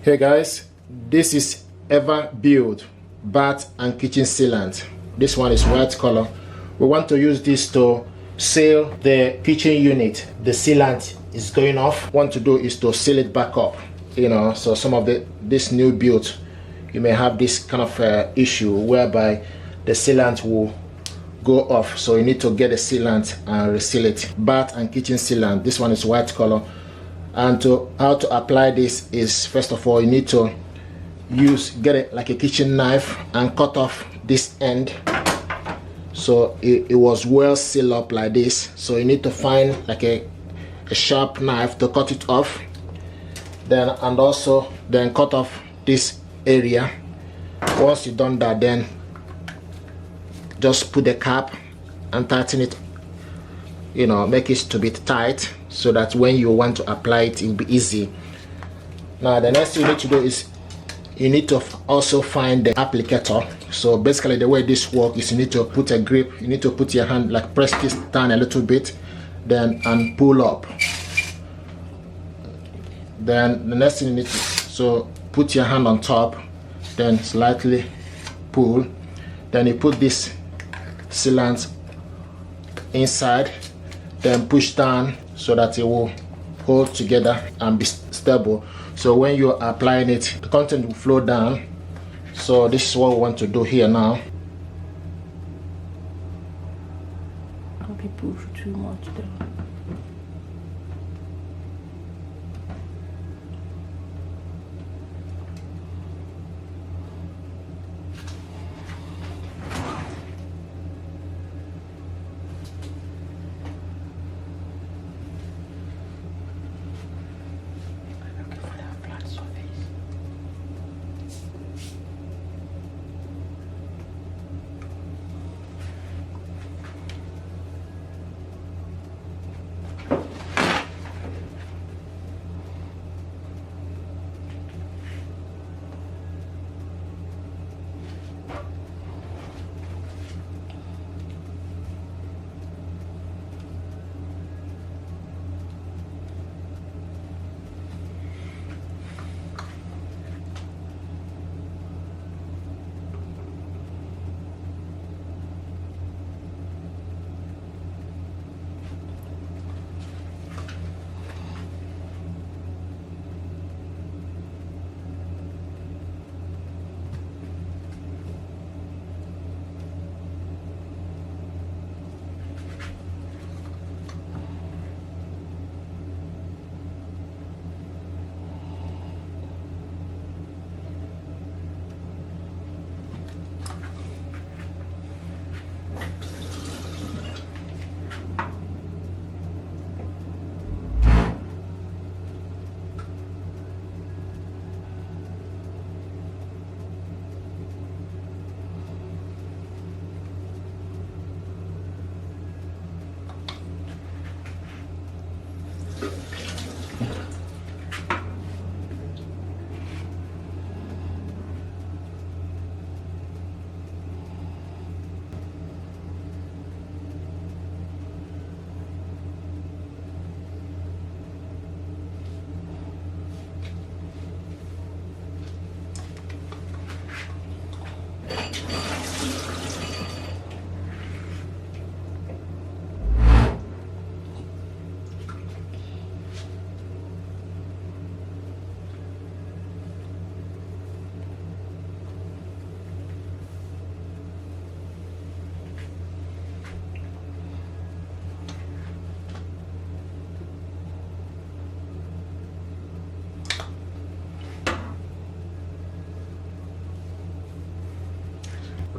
Hey guys, this is Everbuild bath and kitchen sealant. This one is white color. We want to use this to seal the kitchen unit. The sealant is going off. What we want to do is to seal it back up. You know, so some of this new build, you may have this kind of issue whereby the sealant will go off. So you need to get a sealant and reseal it. Bath and kitchen sealant. This one is white color. And how to apply this is, first of all, you need to get it like a kitchen knife and cut off this end, so it was well sealed up like this. So you need to find like a sharp knife to cut it off, then cut off this area. Once you've done that, then just put the cap and tighten it, you know, make it to be tight so that when you want to apply it, it will be easy. Now the next thing you need to do is you need to also find the applicator. So basically the way this works is you need to put a grip, you need to put your hand, like press this down a little bit, then and pull up. Then the next thing you need to put your hand on top, then slightly pull, then you put this sealant inside, then push down so that it will hold together and be stable. So when you're applying it, the content will flow down. So this is what we want to do here now. Don't be push too much though.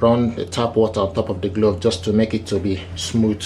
Run the tap water on top of the glove just to make it to be smooth.